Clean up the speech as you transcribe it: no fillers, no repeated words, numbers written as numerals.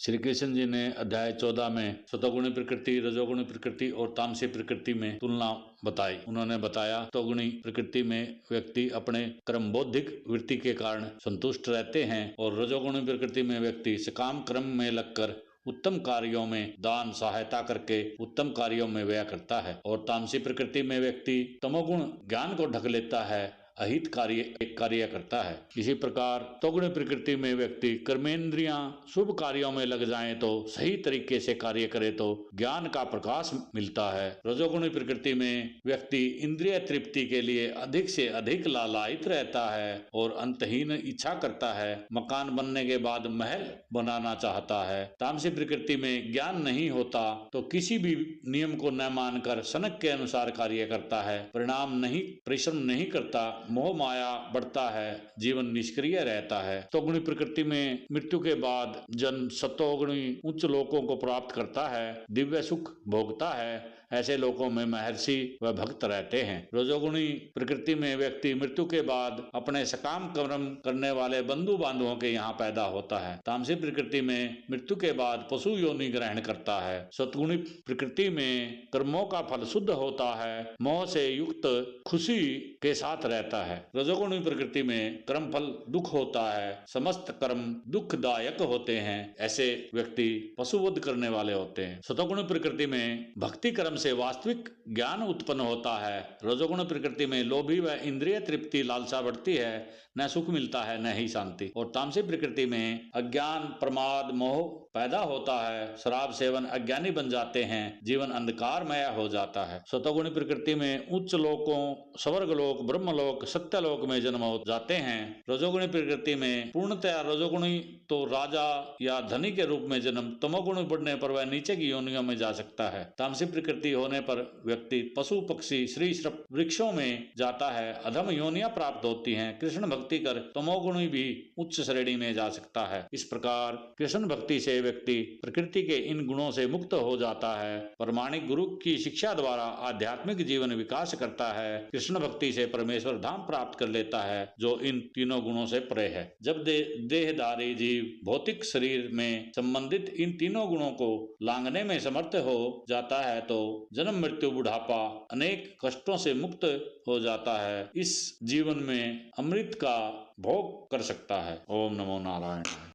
श्री कृष्ण जी ने अध्याय 14 में सतोगुणी प्रकृति, रजोगुणी प्रकृति और तामसी प्रकृति में तुलना बताई। उन्होंने बताया सतोगुणी प्रकृति में व्यक्ति अपने कर्म बौद्धिक वृत्ति के कारण संतुष्ट रहते हैं और रजोगुणी प्रकृति में व्यक्ति सकाम कर्म में लगकर उत्तम कार्यों में दान सहायता करके उत्तम कार्यों में व्यय करता है और तामसी प्रकृति में व्यक्ति तमोगुण ज्ञान को ढक लेता है, अहित कार्य करता है। इसी प्रकार सतोगुणी प्रकृति में व्यक्ति कर्मेंद्रियां शुभ कार्यों में लग जाएं तो सही तरीके से कार्य करे तो ज्ञान का प्रकाश मिलता है। रजोगुणी प्रकृति में व्यक्ति इंद्रिय तृप्ति के लिए अधिक से अधिक लालायित रहता है और अंतहीन इच्छा करता है, मकान बनने के बाद महल बनाना चाहता है। तामसी प्रकृति में ज्ञान नहीं होता तो किसी भी नियम को न मानकर सनक के अनुसार कार्य करता है, परिश्रम नहीं करता, मोह माया बढ़ता है, जीवन निष्क्रिय रहता है। सतोगुणी प्रकृति में मृत्यु के बाद जन सतोगुणी उच्च लोकों को प्राप्त करता है, दिव्य सुख भोगता है। ऐसे लोकों में महर्षि व भक्त रहते हैं। रजोगुणी प्रकृति में व्यक्ति मृत्यु के बाद अपने सकाम कर्म करने वाले बंधु बांधवों के यहाँ पैदा होता है। तामसी प्रकृति में मृत्यु के बाद पशु योनि ग्रहण करता है। सतगुणी प्रकृति में कर्मों का फल शुद्ध होता है, मोह से युक्त खुशी के साथ रहता है। रजोगुणी प्रकृति में कर्म फल दुख होता है, समस्त कर्म दुखदायक होते हैं। ऐसे व्यक्ति पशुवध करने वाले होते हैं। सतोगुणी प्रकृति में भक्ति कर्म से वास्तविक ज्ञान उत्पन्न होता है। रजोगुण प्रकृति में लोभी व इंद्रिय तृप्ति लालसा बढ़ती है, न सुख मिलता है न ही शांति। और तामसी प्रकृति में अज्ञान प्रमाद मोह पैदा होता है, शराब सेवन अज्ञानी बन जाते हैं, जीवन अंधकारमय हो जाता है। सतोगुणी प्रकृति में उच्च लोकों स्वर्गलोक ब्रह्मलोक सत्यलोक में जन्म हो जाते हैं। रजोगुणी प्रकृति में पूर्णतया रजोगुणी तो राजा या धनी के रूप में जन्म, तमोगुणी बढ़ने पर वह नीचे की योनियों में जा सकता है। तामसी प्रकृति होने पर व्यक्ति पशु पक्षी श्री श्रप वृक्षों में जाता है, अधम योनियां प्राप्त होती हैं। कृष्ण भक्ति कर तमोगुणी भी उच्च श्रेणी में जा सकता है। इस प्रकार कृष्ण भक्ति से व्यक्ति प्रकृति के इन गुणों से मुक्त हो जाता है। प्रमाणिक गुरु की शिक्षा द्वारा आध्यात्मिक जीवन विकास करता है। कृष्ण भक्ति से परमेश्वर धाम प्राप्त कर लेता है जो इन तीनों गुणों से परे है। जब देहधारी जीव भौतिक शरीर में संबंधित इन तीनों गुणों को लांघने में समर्थ हो जाता है तो जन्म मृत्यु बुढ़ापा अनेक कष्टों से मुक्त हो जाता है। इस जीवन में अमृत का भोग कर सकता है। ओम नमो नारायण।